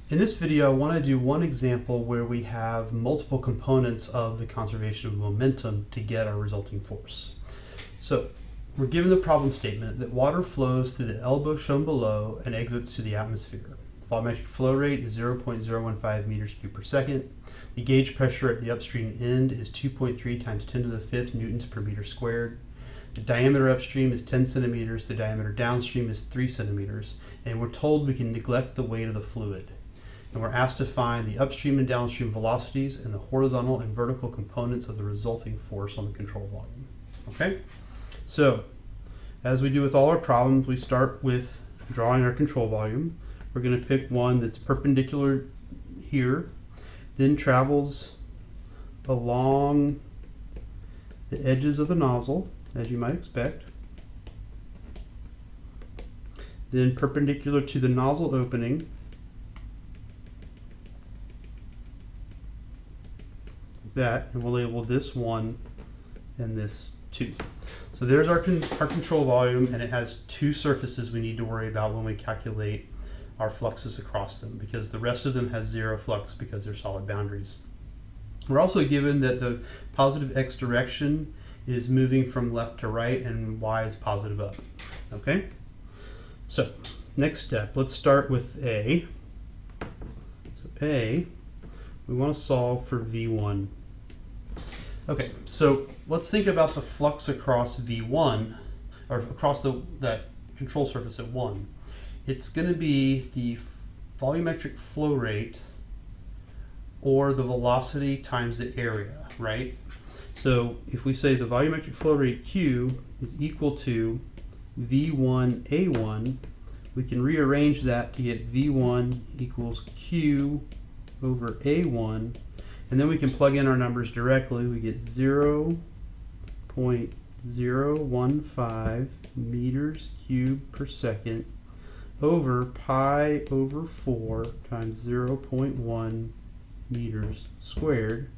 In this video, I want to do one example where we have multiple components of the conservation of momentum to get our resulting force. So we're given the problem statement that water flows through the elbow shown below and exits to the atmosphere. The volumetric flow rate is 0.015 meters cubed per second. The gauge pressure at the upstream end is 2.3 times 10 to the 5th newtons per meter squared. The diameter upstream is 10 centimeters, the diameter downstream is 3 centimeters, and we're told we can neglect the weight of the fluid. And we're asked to find the upstream and downstream velocities and the horizontal and vertical components of the resulting force on the control volume. Okay? So, as we do with all our problems, we start with drawing our control volume. We're going to pick one that's perpendicular here, then travels along the edges of the nozzle, as you might expect, then perpendicular to the nozzle opening, that, and we'll label this 1 and this 2. So there's our control volume, and it has two surfaces we need to worry about when we calculate our fluxes across them, because the rest of them has zero flux because they're solid boundaries. We're also given that the positive x direction is moving from left to right and y is positive up. Okay? So next step, let's start with A. So A, we want to solve for V1. Okay, so let's think about the flux across V1, or across that control surface at 1. It's going to be the volumetric flow rate or the velocity times the area, right? So if we say the volumetric flow rate Q is equal to V1A1, we can rearrange that to get V1 equals Q over A1, and then we can plug in our numbers directly. We get 0.015 meters cubed per second over pi over 4 times 0.1 meters squared,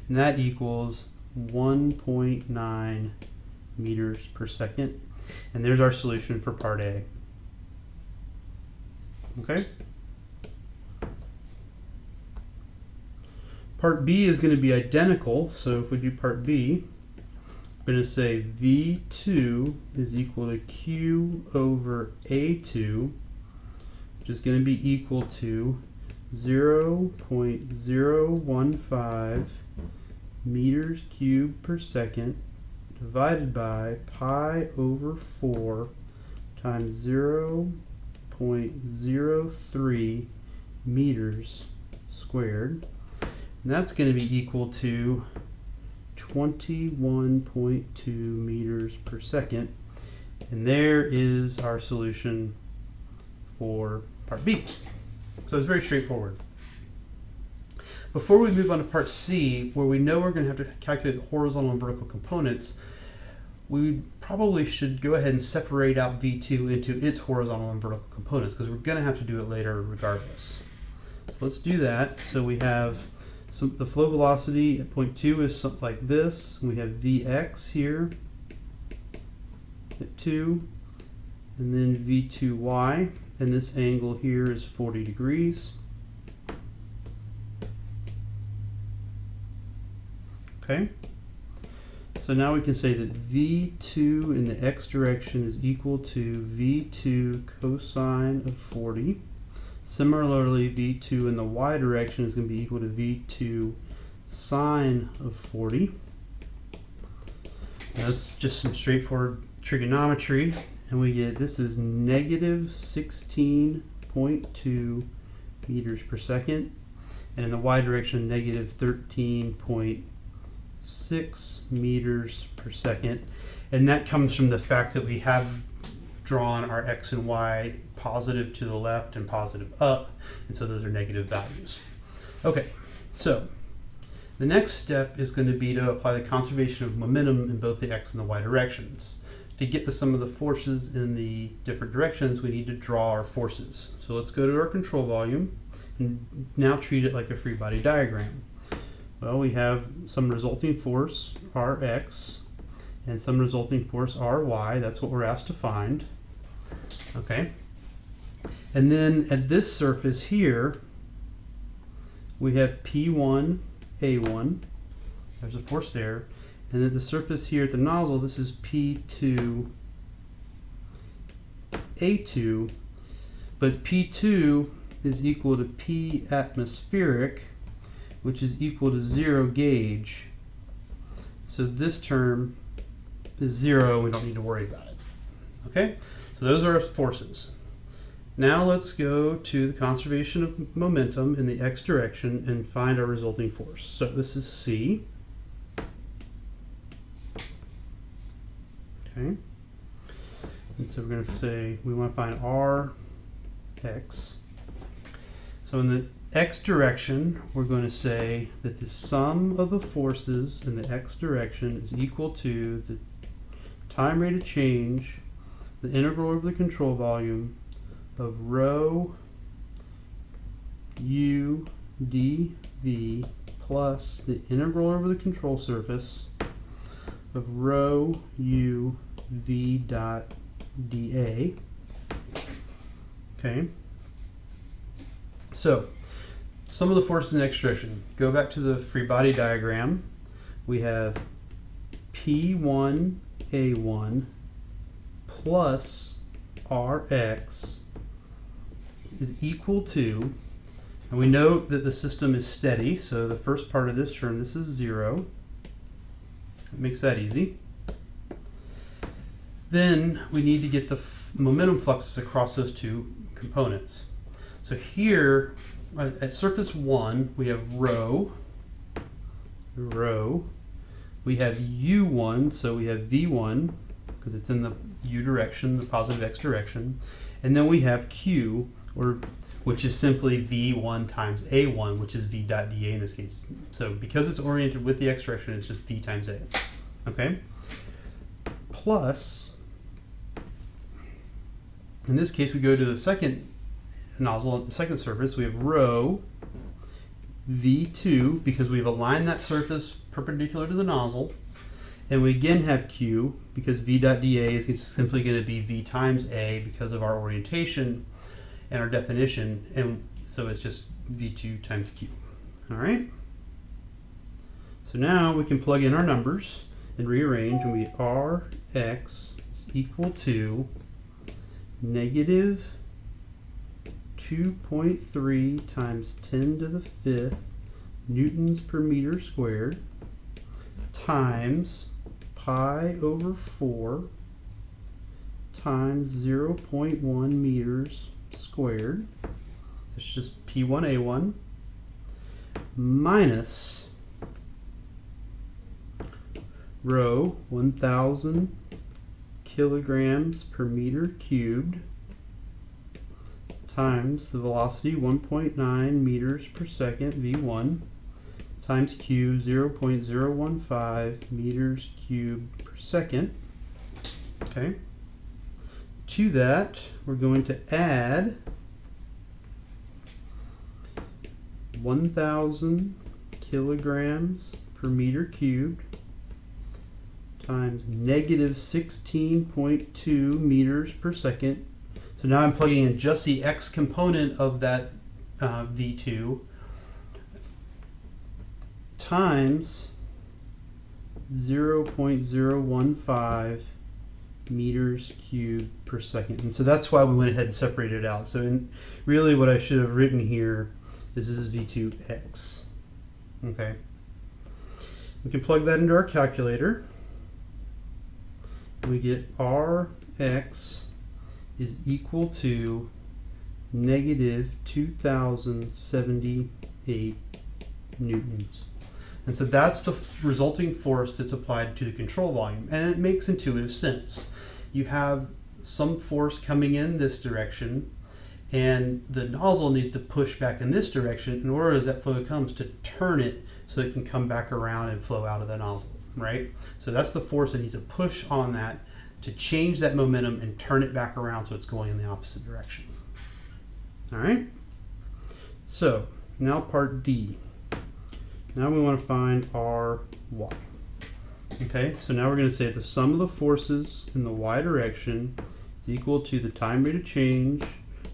and that equals 1.9 meters per second. And there's our solution for part A. Okay? Part B is going to be identical, so if we do part B, we're going to say V2 is equal to Q over A2, which is going to be equal to 0.015 meters cubed per second divided by pi over 4 times 0.03 meters squared. And that's going to be equal to 21.2 meters per second. And there is our solution for part B. So it's very straightforward. Before we move on to part C, where we know we're going to have to calculate the horizontal and vertical components, we probably should go ahead and separate out V2 into its horizontal and vertical components, because we're going to have to do it later regardless. So let's do that. So we have the flow velocity at point 2 is something like this. We have Vx here at 2, and then V2y, and this angle here is 40 degrees. Okay, so now we can say that V2 in the x direction is equal to V2 cosine of 40. Similarly, V2 in the y direction is going to be equal to V2 sine of 40. That's just some straightforward trigonometry, and we get this is negative 16.2 meters per second, and in the y direction negative 13.6 meters per second, and that comes from the fact that we have drawn our x and y positive to the left and positive up, and so those are negative values. Okay, so the next step is going to be to apply the conservation of momentum in both the x and the y directions. To get the sum of the forces in the different directions, we need to draw our forces. So let's go to our control volume and now treat it like a free body diagram. Well, we have some resulting force, Rx, and some resulting force, Ry. That's what we're asked to find. Okay. And then at this surface here, we have P1, A1. There's a force there. And then the surface here at the nozzle, this is P2, A2. But P2 is equal to P atmospheric, which is equal to 0 gauge. So this term is 0. We don't need to worry about it. Okay? So those are our forces. Now let's go to the conservation of momentum in the x direction and find our resulting force. So this is C. Okay. And so we're going to say we want to find Rx. So in the x direction, we're going to say that the sum of the forces in the x direction is equal to the time rate of change, the integral over the control volume of rho u dv plus the integral over the control surface of rho u v dot dA. Okay. So, some of the forces in the x direction. Go back to the free body diagram. We have P1A1 plus Rx is equal to, and we know that the system is steady, so the first part of this term, this is 0. That makes that easy. Then we need to get the momentum fluxes across those two components. So here, at surface 1, we have rho. We have U1, so we have V1, because it's in the U direction, the positive x direction. And then we have Q, which is simply V1 times A1, which is V dot dA in this case. So because it's oriented with the x direction, it's just V times A. Okay? Plus, in this case, we go to the second nozzle, the second surface. We have rho V2, because we've aligned that surface perpendicular to the nozzle. And we again have Q, because V dot dA is simply going to be V times A because of our orientation and our definition, and so it's just V2 times Q. All right? So now we can plug in our numbers and rearrange, and we Rx is equal to negative 2.3 times 10 to the 5th newtons per meter squared times pi over 4 times 0.1 meters squared. It's just P1A1 minus rho 1,000 kilograms per meter cubed times the velocity 1.9 meters per second V1 times Q 0.015 meters cubed per second. Okay. To that, we're going to add 1,000 kilograms per meter cubed times negative 16.2 meters per second. So now I'm plugging in just the x component of that V2 times 0.015 meters cubed per second. And so that's why we went ahead and separated it out. So really what I should have written here is this is V2x. Okay. We can plug that into our calculator. We get Rx is equal to negative 2,078 newtons. And so that's the resulting force that's applied to the control volume. And it makes intuitive sense. You have some force coming in this direction, and the nozzle needs to push back in this direction in order as that flow comes to turn it so it can come back around and flow out of the nozzle, right? So that's the force that needs to push on that to change that momentum and turn it back around so it's going in the opposite direction. All right? So now part D. Now we want to find our y. Okay, so now we're going to say the sum of the forces in the y direction is equal to the time rate of change,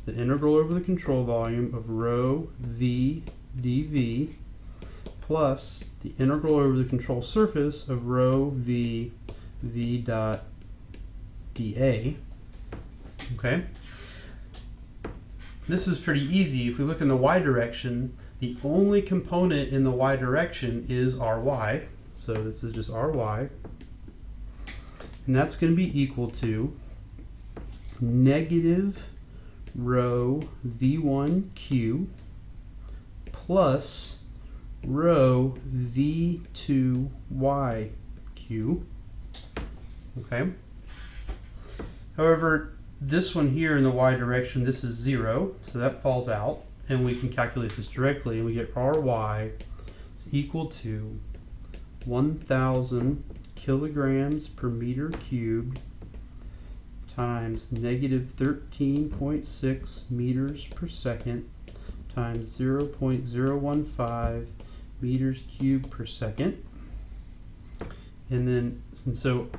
the integral over the control volume of rho v dv plus the integral over the control surface of rho v dot dA. Okay. This is pretty easy. If we look in the y direction, the only component in the y direction is ry. So this is just ry. And that's going to be equal to negative rho v1q plus rho v2yq. Okay. However, this one here in the y direction, this is 0, so that falls out, and we can calculate this directly, and we get ry is equal to 1,000 kilograms per meter cubed times negative 13.6 meters per second times 0.015 meters cubed per second. And so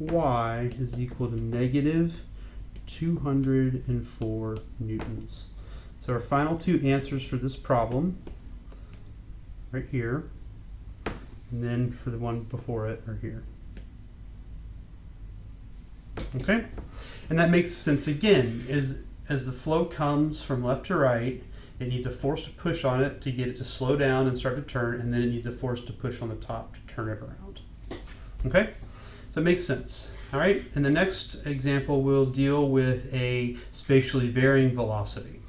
ry is equal to negative 204 newtons. So our final two answers for this problem, right here, and then for the one before it are here. Okay? And that makes sense again, as the flow comes from left to right, it needs a force to push on it to get it to slow down and start to turn, and then it needs a force to push on the top to turn it around. Okay? So it makes sense. All right, in the next example, we'll deal with a spatially varying velocity.